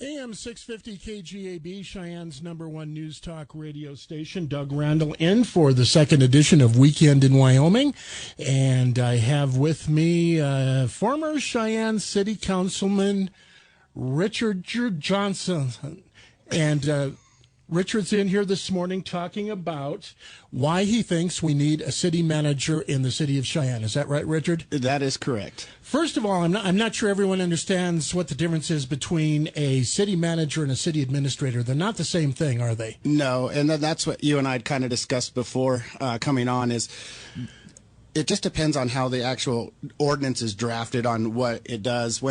AM 650 KGAB, Cheyenne's #1 news talk radio station. Doug Randall in for the second edition of Weekend in Wyoming. And I have with me former Cheyenne City Councilman Richard Johnson. And Richard's in here this morning talking about why he thinks we need a city manager in the city of Cheyenne. Is that right, Richard? That is correct. First of all, I'm not sure everyone understands what the difference is between a city manager and a city administrator. They're not the same thing, are they? No, and that's what you and I had kind of discussed before coming on is it just depends on how the actual ordinance is drafted on what it does.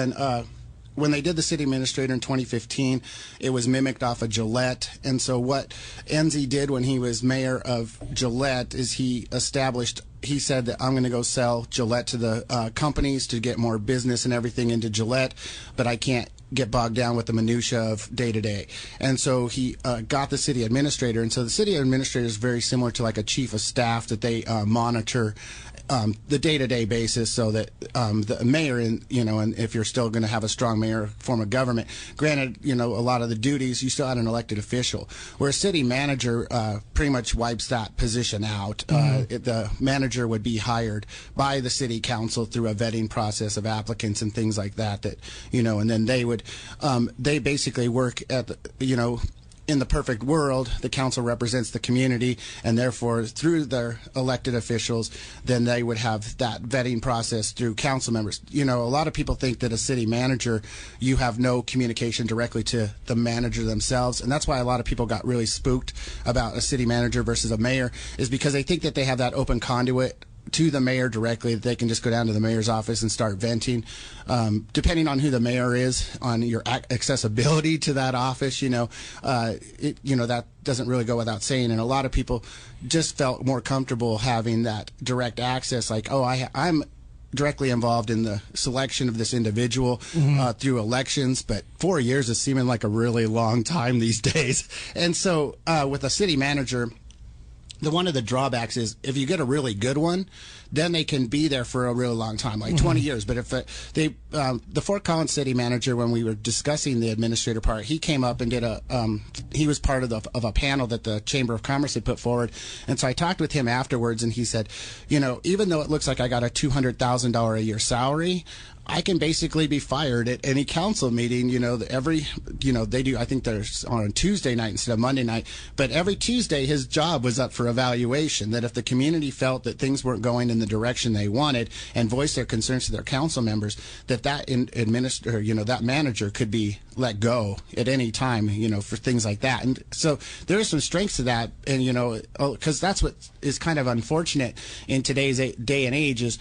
When they did the city administrator in 2015, it was mimicked off of Gillette. And so what Enzi did when he was mayor of Gillette is he said that I'm going to go sell Gillette to the companies to get more business and everything into Gillette, but I can't get bogged down with the minutia of day to day. And so he got the city administrator. And so the city administrator is very similar to like a chief of staff that they monitor the day-to-day basis, so that the mayor, and if you're still going to have a strong mayor form of government, granted, a lot of the duties, you still had an elected official. Where a city manager pretty much wipes that position out. The manager would be hired by the city council through a vetting process of applicants and things like that. And then they would, they basically work at the, in the perfect world, the council represents the community, and therefore, through their elected officials, then they would have that vetting process through council members. A lot of people think that a city manager, you have no communication directly to the manager themselves, and that's why a lot of people got really spooked about a city manager versus a mayor, is because they think that they have that open conduit to the mayor directly, that they can just go down to the mayor's office and start venting. Depending on who the mayor is, on your accessibility to that office, that doesn't really go without saying. And a lot of people just felt more comfortable having that direct access, like, I'm directly involved in the selection of this individual through elections, but 4 years is seeming like a really long time these days. And so with a city manager, one of the drawbacks is if you get a really good one, then they can be there for a really long time, like 20 years. But if the Fort Collins city manager, when we were discussing the administrator part, he came up and did he was part of a panel that the Chamber of Commerce had put forward. And so I talked with him afterwards, and he said, even though it looks like I got a $200,000 a year salary, I can basically be fired at any council meeting. They do, I think there's on Tuesday night instead of Monday night, but every Tuesday his job was up for evaluation, that if the community felt that things weren't going in the direction they wanted and voiced their concerns to their council members, that that manager could be let go at any time, for things like that. And so there are some strengths to that. And, because that's what is kind of unfortunate in today's day and age is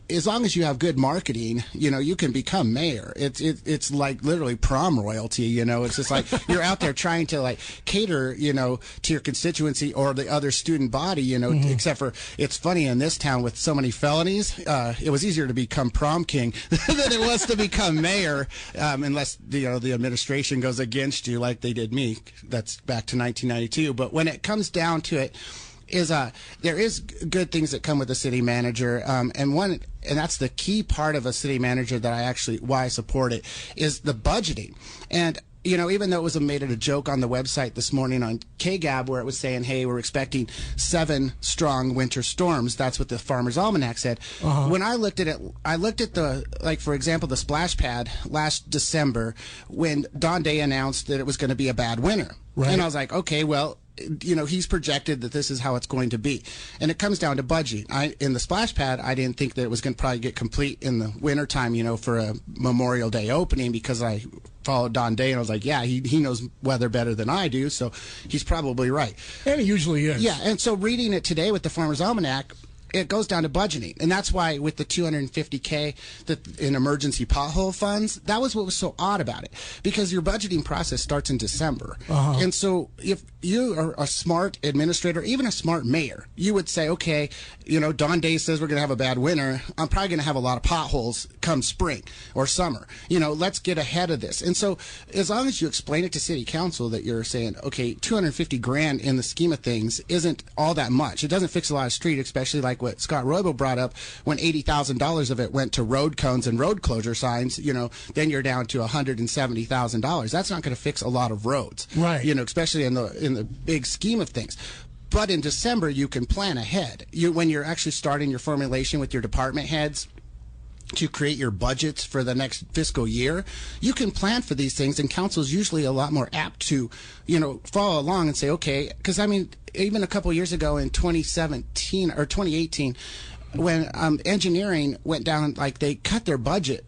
as long as you have good marketing, you can become mayor. It's like literally prom royalty, It's just like you're out there trying to cater, to your constituency or the other student body, except for it's funny in this town with so many felonies, it was easier to become prom king than it was to become mayor, unless, the administration goes against you like they did me. That's back to 1992. But when it comes down to it, there is good things that come with a city manager, and that's the key part of a city manager that why I support it, is the budgeting. And even though it was made it a joke on the website this morning on KGAB, where it was saying, hey, we're expecting 7 strong winter storms. That's what the Farmer's Almanac said. When I looked at it, I looked at for example, the splash pad last December when Don Day announced that it was going to be a bad winter. Right. And I was like, okay, well, he's projected that this is how it's going to be. And it comes down to budgeting. In the splash pad, I didn't think that it was going to probably get complete in the wintertime, for a Memorial Day opening, because I followed Don Day and I was like, yeah, he knows weather better than I do, so he's probably right. And he usually is. Yeah, and so reading it today with the Farmer's Almanac, it goes down to budgeting. And that's why with the $250K in emergency pothole funds, that was what was so odd about it, because your budgeting process starts in December. And so if you are a smart administrator, even a smart mayor, you would say, okay, Don Day says we're going to have a bad winter. I'm probably going to have a lot of potholes come spring or summer. Let's get ahead of this. And so as long as you explain it to city council that you're saying, okay, $250,000 in the scheme of things isn't all that much. It doesn't fix a lot of street, especially like what Scott Roybal brought up, when $80,000 of it went to road cones and road closure signs, then you're down to $170,000. That's not going to fix a lot of roads, right? Especially in the big scheme of things. But in December, you can plan ahead. When you're actually starting your formulation with your department heads to create your budgets for the next fiscal year, you can plan for these things, and council's usually a lot more apt to, follow along and say, okay, because even a couple years ago in 2017 or 2018, when engineering went down, like they cut their budget,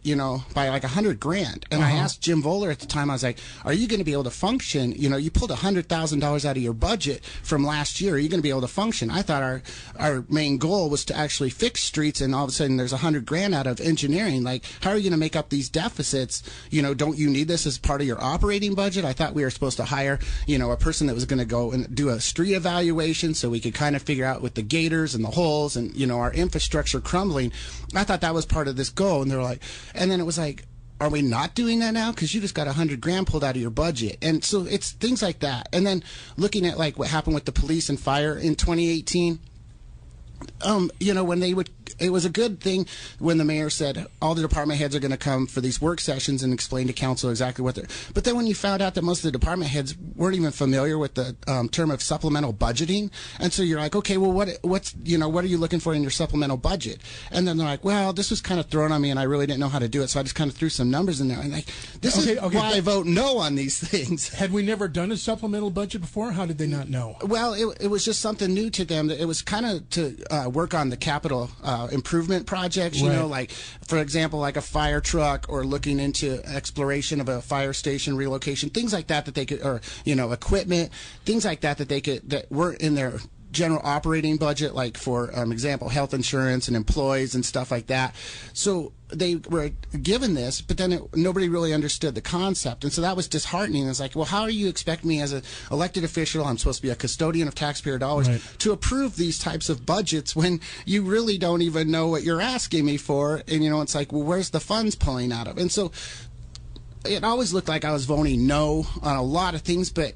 by like $100,000. And I asked Jim Voller at the time, I was like, are you going to be able to function? You pulled $100,000 out of your budget from last year. Are you going to be able to function? I thought our main goal was to actually fix streets, and all of a sudden there's $100,000 out of engineering. Like, how are you going to make up these deficits? Don't you need this as part of your operating budget? I thought we were supposed to hire, a person that was going to go and do a street evaluation so we could kind of figure out with the gators and the holes and, our infrastructure crumbling. I thought that was part of this goal, and they're like, and then it was like, are we not doing that now? Because you just got $100,000 pulled out of your budget. And so it's things like that. And then looking at like what happened with the police and fire in 2018, when it was a good thing when the mayor said all the department heads are going to come for these work sessions and explain to council exactly what they're. But then when you found out that most of the department heads weren't even familiar with the term of supplemental budgeting, and so you're like, okay, well, what are you looking for in your supplemental budget? And then they're like, well, this was kind of thrown on me, and I really didn't know how to do it, so I just kind of threw some numbers in there. And like, this is why I vote no on these things. Had we never done a supplemental budget before? How did they not know? Well, it was just something new to them. It was kind of to work on the capital improvement projects, right. Like, for example, like a fire truck, or looking into exploration of a fire station relocation, things like that they could, or, equipment, things like that they could, that weren't in their general operating budget, like for example, health insurance and employees and stuff like that. So they were given this, but then nobody really understood the concept, and so that was disheartening. It's like, well, how do you expect me as an elected official, I'm supposed to be a custodian of taxpayer dollars, right, to approve these types of budgets when you really don't even know what you're asking me for? And it's like, well, where's the funds pulling out of? And so it always looked like I was voting no on a lot of things, but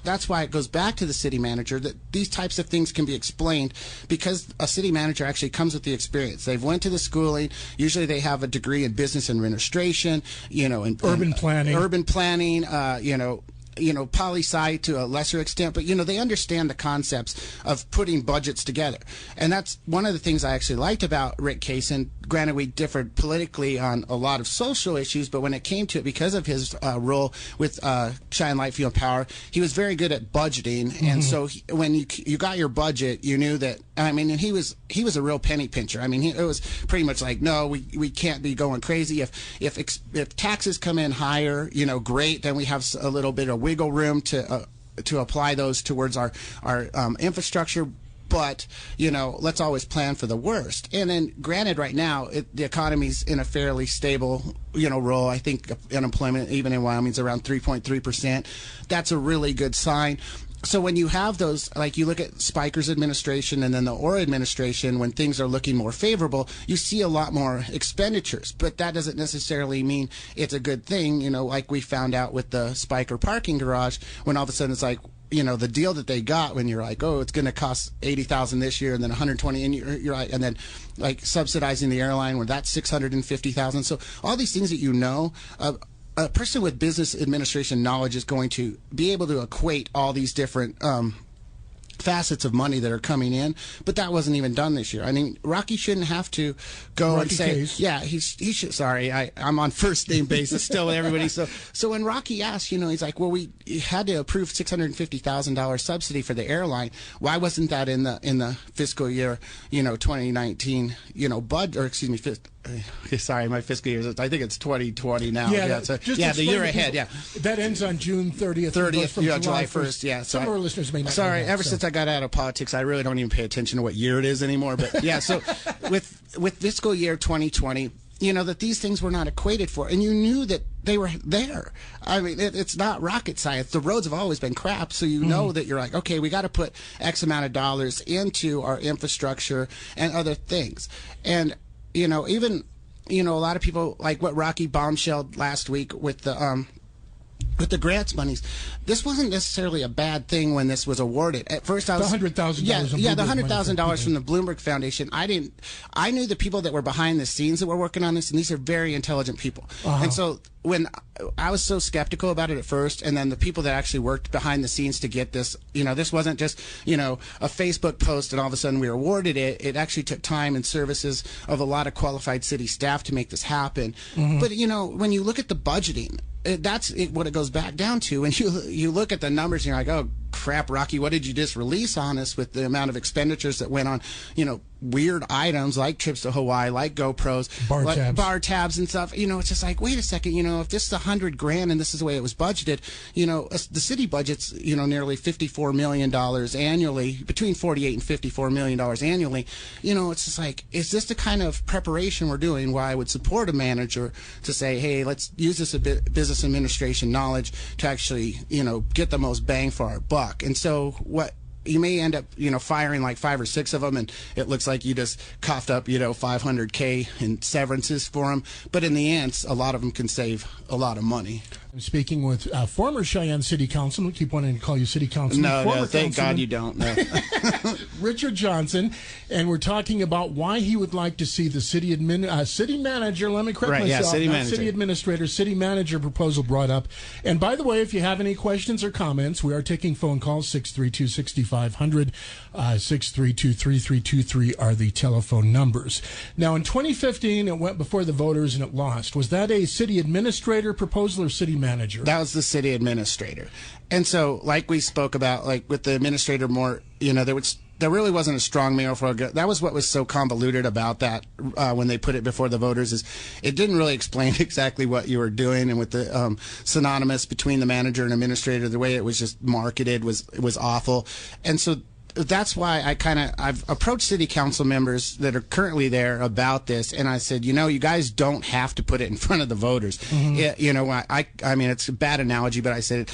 that's why it goes back to the city manager, that these types of things can be explained because a city manager actually comes with the experience. They've went to the schooling. Usually they have a degree in business administration, and urban planning, poli-sci to a lesser extent, but they understand the concepts of putting budgets together. And that's one of the things I actually liked about Rick Kaysen. Granted, we differed politically on a lot of social issues, but when it came to it, because of his role with Cheyenne Light Fuel Power, he was very good at budgeting. Mm-hmm. And so when you got your budget, you knew that, and he was a real penny pincher. It was pretty much like, no, we can't be going crazy. If taxes come in higher, great, then we have a little bit of wiggle room to apply those towards our infrastructure. But, let's always plan for the worst. And then, granted, right now, the economy's in a fairly stable, role. I think unemployment, even in Wyoming, is around 3.3%. That's a really good sign. So when you have those, like you look at Spiker's administration and then the Orr administration, when things are looking more favorable, you see a lot more expenditures. But that doesn't necessarily mean it's a good thing, like we found out with the Spiker parking garage, when all of a sudden it's like, the deal that they got, when you're like, oh, it's going to cost $80,000 this year and then $120,000, and you're right, and then like subsidizing the airline where that's $650,000. So all these things that a person with business administration knowledge is going to be able to equate all these different facets of money that are coming in, but that wasn't even done this year. Rocky shouldn't have to go and say, yeah, he should. Sorry, I'm on first name basis still with everybody. So when Rocky asked, he's like, well, we had to approve $650,000 subsidy for the airline. Why wasn't that in the fiscal year, 2019, sorry, my fiscal year, I think it's 2020 now. Yeah, the year ahead, yeah. That ends on June 30th. 30th, from July 1st, yeah. Some of our listeners may not know that, ever since I got out of politics, I really don't even pay attention to what year it is anymore. But yeah, so with fiscal year 2020, that these things were not equated for, and you knew that they were there. It's not rocket science. The roads have always been crap, so you know that you're like, okay, we got to put X amount of dollars into our infrastructure and other things. And even, a lot of people, like what Rocky bombshelled last week with the with the grants monies, this wasn't necessarily a bad thing when this was awarded. At first, I was the $100,000. Yeah, the $100,000 from the Bloomberg Foundation. I knew the people that were behind the scenes that were working on this, and these are very intelligent people. And so when I was so skeptical about it at first, and then the people that actually worked behind the scenes to get this, this wasn't just a Facebook post and all of a sudden we were awarded it. It actually took time and services of a lot of qualified city staff to make this happen. But when you look at the budgeting, that's what it goes back down to. And you look at the numbers and you're like, oh crap, Rocky, what did you just release on us with the amount of expenditures that went on, weird items like trips to Hawaii, like GoPros, bar tabs and stuff. It's just like, wait a second, if this is $100,000 and this is the way it was budgeted, the city budget's, nearly $54 million annually, between $48 and $54 million annually. It's just like, is this the kind of preparation we're doing where I would support a manager to say, hey, let's use this business administration knowledge to actually, get the most bang for our buck. And so what you may end up, firing like 5 or 6 of them, and it looks like you just coughed up, $500K in severances for them. But in the end, a lot of them can save a lot of money. I'm speaking with former Cheyenne City Councilman. We keep wanting to call you City Councilman. No, thank God you don't. No. Richard Johnson, and we're talking about why he would like to see the city manager. Let me correct myself. City administrator, city manager proposal brought up. And by the way, if you have any questions or comments, we are taking phone calls. 632-6500, 632-3323 are the telephone numbers. Now, in 2015, it went before the voters and it lost. Was that a city administrator proposal or city manager? That was the city administrator. And so, like we spoke about, like with the administrator more, there really wasn't a strong mayor for that was what was so convoluted about that when they put it before the voters, is it didn't really explain exactly what you were doing, and with the synonymous between the manager and administrator, the way it was just marketed was awful. And so that's why I've approached city council members that are currently there about this, and I said, you guys don't have to put it in front of the voters. I mean, it's a bad analogy, but I said,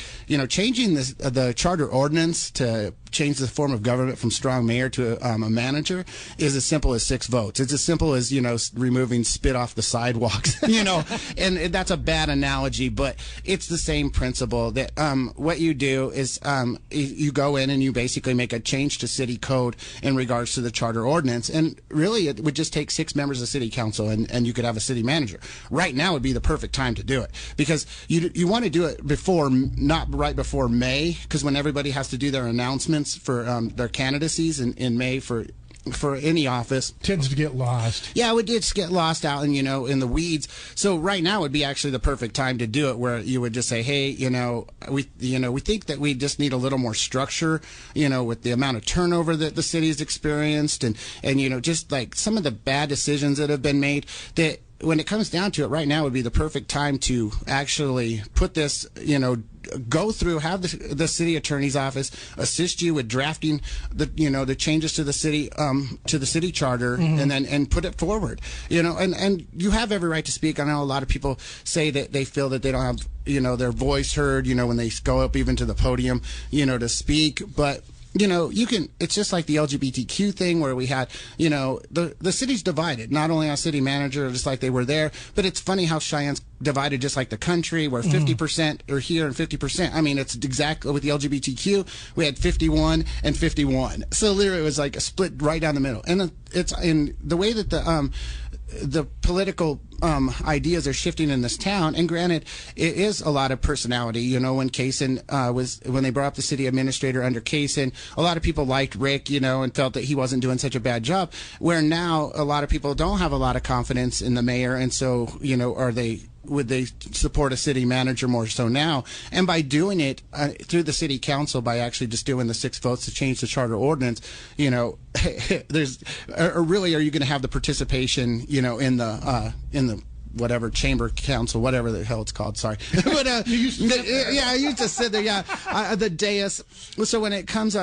changing the charter ordinance to change the form of government from strong mayor to a manager is as simple as 6 votes. It's as simple as, removing spit off the sidewalks, and that's a bad analogy, but it's the same principle that what you do is you go in and you basically make a change to city code in regards to the charter ordinance, and really it would just take 6 members of city council and you could have a city manager. Right now would be the perfect time to do it, because you want to do it not right before May, because when everybody has to do their announcements for their candidacies in May for any office, tends to get lost. Yeah, it would just get lost out in in the weeds. So right now would be actually the perfect time to do it, where you would just say, hey, we think that we just need a little more structure, with the amount of turnover that the city's experienced, and just like some of the bad decisions that have been made, that when it comes down to it, right now would be the perfect time to actually put this, go through, have the city attorney's office assist you with drafting the changes to the city charter, and put it forward, and you have every right to speak. I know a lot of people say that they feel that they don't have, their voice heard, when they go up even to the podium, to speak, but it's just like the LGBTQ thing where we had, the city's divided, not only on city manager, just like they were there, but it's funny how Cheyenne's divided just like the country, where 50% are here and 50%. I mean, it's exactly with the LGBTQ, we had 51 and 51. So literally it was like a split right down the middle. And it's in the way that the political ideas are shifting in this town, and granted, it is a lot of personality. When Kaysen when they brought up the city administrator under Kaysen, a lot of people liked Rick, and felt that he wasn't doing such a bad job. Where now a lot of people don't have a lot of confidence in the mayor, and so would they support a city manager more so now? And by doing it through the city council, by actually just doing the 6 votes to change the charter ordinance, really, are you going to have the participation, in the whatever chamber council, whatever the hell it's called? Sorry, but I used to sit there. Yeah, the dais. So when it comes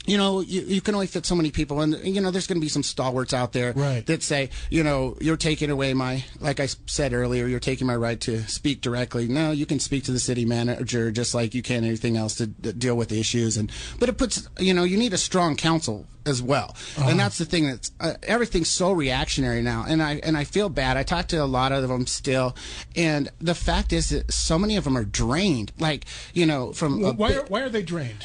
you can only fit so many people, and there's going to be some stalwarts out there that say, you're taking away like I said earlier, you're taking my right to speak directly. No, you can speak to the city manager just like you can anything else to deal with issues, but it puts, you need a strong council as well. And that's the thing, that's everything's so reactionary now, and I feel bad. I talk to a lot of them still, and the fact is that so many of them are drained, from why are they drained?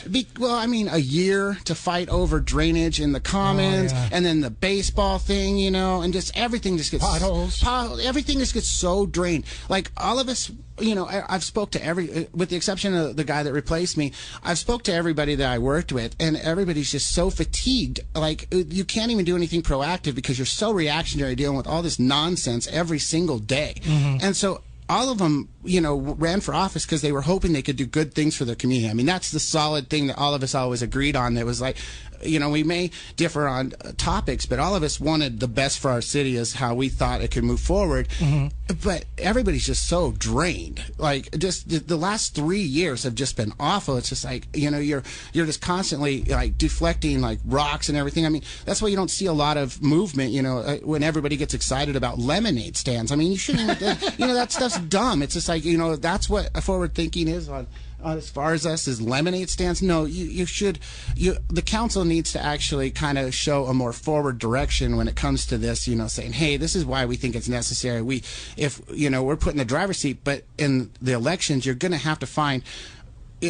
A year to fight over drainage in the commons, and then the baseball thing, and just everything just gets potholes. Everything just gets so drained. Like all of us, I've spoke to with the exception of the guy that replaced me, I've spoke to everybody that I worked with, and everybody's just so fatigued. Like you can't even do anything proactive because you're so reactionary, dealing with all this nonsense every single day. And so all of them, ran for office because they were hoping they could do good things for their community. I mean, that's the solid thing that all of us always agreed on. That was like, we may differ on topics, but all of us wanted the best for our city as how we thought it could move forward. But everybody's just so drained. Like, just the last 3 years have just been awful. It's just like, you're just constantly like deflecting like rocks and everything. I mean, that's why you don't see a lot of movement, when everybody gets excited about lemonade stands. I mean, you shouldn't, that stuff's dumb. It's just like, that's what forward thinking is on as far as us as lemonade stands. No, the council needs to actually kind of show a more forward direction when it comes to this, saying, hey, this is why we think it's necessary. We're put in the driver's seat, but in the elections, you're going to have to find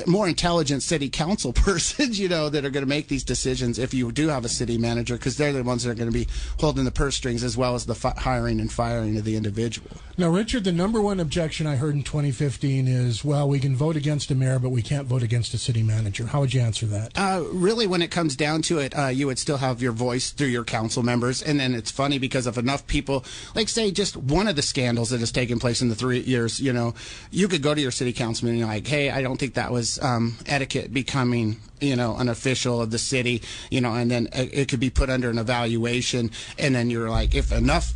more intelligent city council persons, that are going to make these decisions if you do have a city manager, because they're the ones that are going to be holding the purse strings as well as the hiring and firing of the individual. Now, Richard, the number one objection I heard in 2015 is, well, we can vote against a mayor, but we can't vote against a city manager. How would you answer that? Really, when it comes down to it, you would still have your voice through your council members. And then it's funny because if enough people, like say just one of the scandals that has taken place in the 3 years, you could go to your city councilman and you're like, hey, I don't think that was etiquette becoming an official of the city, and then it could be put under an evaluation, and then you're like, if enough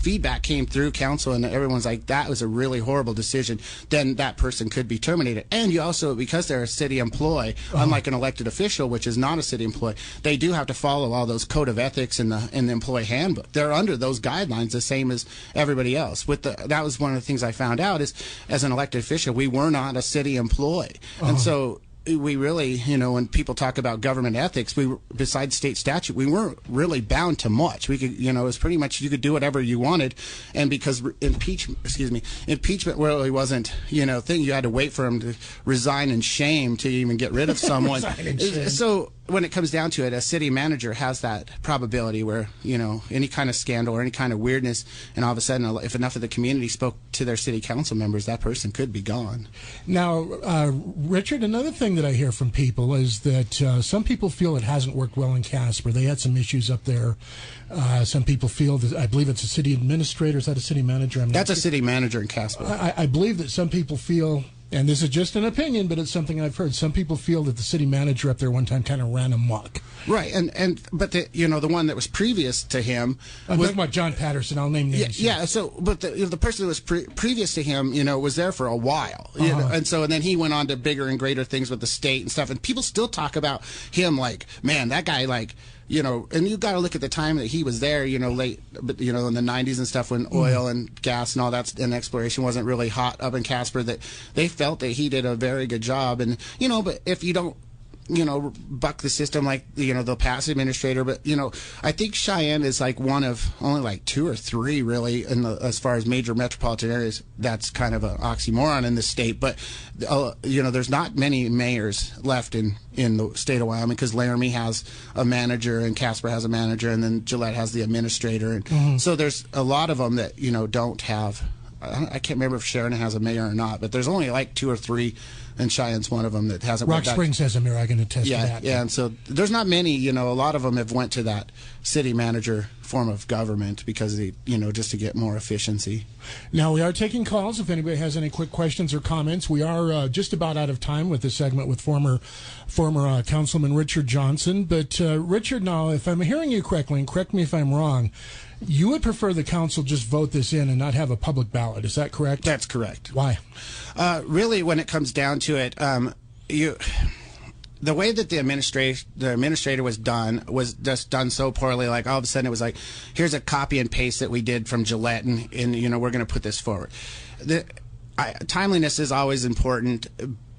feedback came through council and everyone's like, that was a really horrible decision, then that person could be terminated. And you also, because they're a city employee, unlike an elected official, which is not a city employee, they do have to follow all those code of ethics in the employee handbook. They're under those guidelines the same as everybody else. That was one of the things I found out is, as an elected official, we were not a city employee. And so we really, when people talk about government ethics, besides state statute, we weren't really bound to much. We could, it was pretty much, you could do whatever you wanted. And because impeachment really wasn't, thing, you had to wait for him to resign in shame to even get rid of someone. So when it comes down to it, a city manager has that probability where, any kind of scandal or any kind of weirdness, and all of a sudden, if enough of the community spoke to their city council members, that person could be gone. Now, Richard, another thing that I hear from people is that some people feel it hasn't worked well in Casper. They had some issues up there. Some people feel that, I believe it's a city administrator. Is that a city manager? That's a city manager in Casper. I believe that some people feel, and this is just an opinion, but it's something I've heard, some people feel that the city manager up there one time kind of ran amok. Right, but the one that was previous to him, I'm talking about John Patterson. I'll name names. Yeah. So, but the person that was previous to him, was there for a while, and then he went on to bigger and greater things with the state and stuff. And people still talk about him like, man, that guy, like, and you got to look at the time that he was there, late, but in the 90s and stuff, when oil and gas and all that and exploration wasn't really hot up in Casper, that they felt that he did a very good job. And but if you don't buck the system like the past administrator, but I think Cheyenne is like one of only like 2 or 3 really as far as major metropolitan areas. That's kind of an oxymoron in the state, but there's not many mayors left in the state of Wyoming, because Laramie has a manager and Casper has a manager, and then Gillette has the administrator, and so there's a lot of them that don't have. I can't remember if Sharon has a mayor or not, but there's only like 2 or 3, and Cheyenne's one of them that hasn't. Rock Springs has a mayor. I can attest to that. Yeah, and so there's not many. A lot of them have went to that city manager form of government because they, just to get more efficiency. Now we are taking calls. If anybody has any quick questions or comments, we are just about out of time with this segment with former Councilman Richard Johnson. But Richard, now if I'm hearing you correctly, and correct me if I'm wrong, you would prefer the council just vote this in and not have a public ballot. Is that correct? That's correct. Why? Really, when it comes down to it, the way that the administrator was just done so poorly. Like all of a sudden it was like, here's a copy and paste that we did from Gillette, and we're going to put this forward. Timeliness is always important,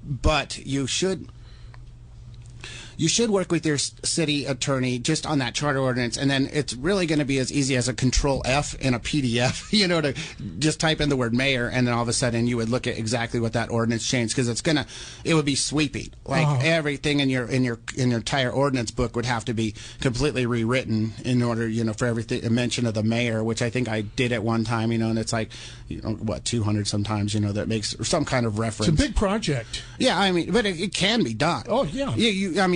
but you should work with your city attorney just on that charter ordinance, and then it's really going to be as easy as a Control F in a PDF, to just type in the word mayor, and then all of a sudden you would look at exactly what that ordinance changed, because it would be sweeping. Like everything in your entire ordinance book would have to be completely rewritten in order, for everything, a mention of the mayor, which I think I did at one time, and it's like, 200 sometimes, that makes some kind of reference. It's a big project. Yeah, I mean, but it can be done. Oh yeah.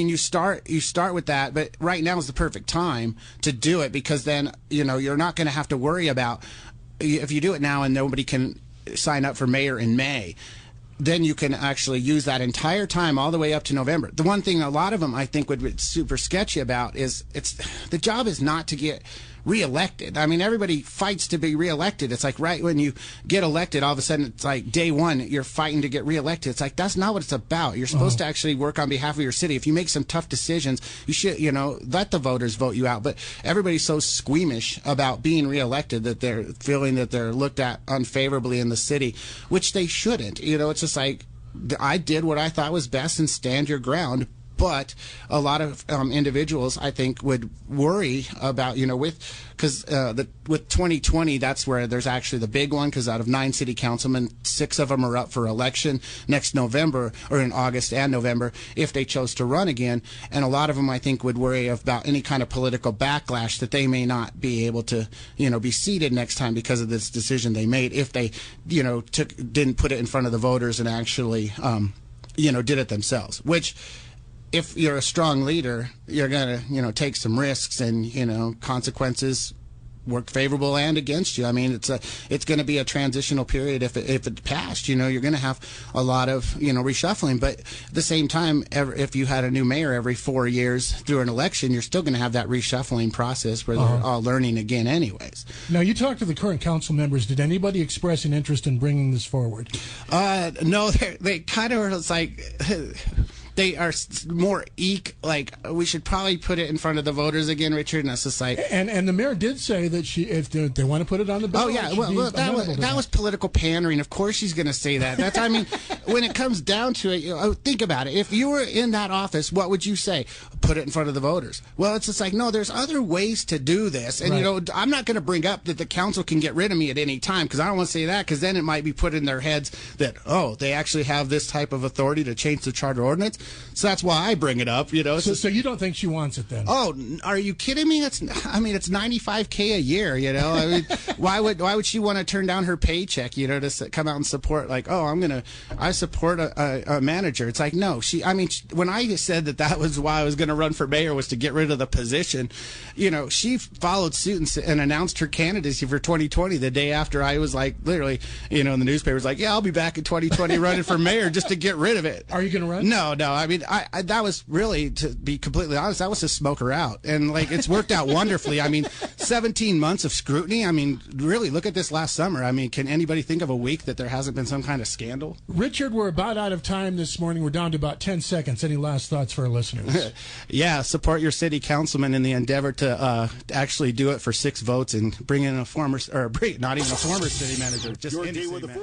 You start with that, but right now is the perfect time to do it, because then you're not going to have to worry about, if you do it now and nobody can sign up for mayor in May, then you can actually use that entire time all the way up to November. The one thing a lot of them I think would be super sketchy about is the job is not to get reelected. I mean, everybody fights to be reelected. It's like right when you get elected, all of a sudden it's like day one you're fighting to get reelected. It's like that's not what it's about. You're supposed to actually work on behalf of your city. If you make some tough decisions, you should let the voters vote you out. But everybody's so squeamish about being reelected that they're feeling that they're looked at unfavorably in the city, which they shouldn't. It's just like, I did what I thought was best, and stand your ground. But a lot of individuals, I think, would worry about, because with 2020, that's where there's actually the big one, because out of 9 city councilmen, 6 of them are up for election next November, or in August and November, if they chose to run again. And a lot of them, I think, would worry about any kind of political backlash, that they may not be able to, be seated next time because of this decision they made, if they, didn't put it in front of the voters and actually, did it themselves, which, if you're a strong leader, you're going to, take some risks, and, consequences work favorable and against you. I mean, it's going to be a transitional period if it passed. You're going to have a lot of, reshuffling. But at the same time, if you had a new mayor every 4 years through an election, you're still going to have that reshuffling process where they're all learning again anyways. Now, you talked to the current council members. Did anybody express an interest in bringing this forward? No, they kind of were like... They are more like, we should probably put it in front of the voters again, Richard. And that's just like, and the mayor did say that if they want to put it on the ballot. Oh yeah, well that was political pandering. Of course she's going to say that. That's I mean, when it comes down to it, think about it. If you were in that office, what would you say? Put it in front of the voters. Well, it's just like, no, there's other ways to do this, and right. I'm not going to bring up that the council can get rid of me at any time, because I don't want to say that, because then it might be put in their heads that they actually have this type of authority to change the charter ordinance. So that's why I bring it up, So you don't think she wants it then? Oh, are you kidding me? It's $95K a year, I mean, why would she want to turn down her paycheck, to come out and support, like, I support a manager. It's like, no, when I said that was why I was going to run for mayor, was to get rid of the position, she followed suit and announced her candidacy for 2020 the day after I was like, literally, in the newspapers, like, yeah, I'll be back in 2020 running for mayor, just to get rid of it. Are you going to run? No, I mean, I that was really, to be completely honest, that was to smoke her out. And like, it's worked out wonderfully. I mean, 17 months of scrutiny. I mean, really, look at this last summer. I mean, can anybody think of a week that there hasn't been some kind of scandal? Richard, we're about out of time this morning. We're down to about 10 seconds. Any last thoughts for our listeners? Yeah, support your city councilman in the endeavor to actually do it for 6 votes and bring in not even a former city manager, just any city manager.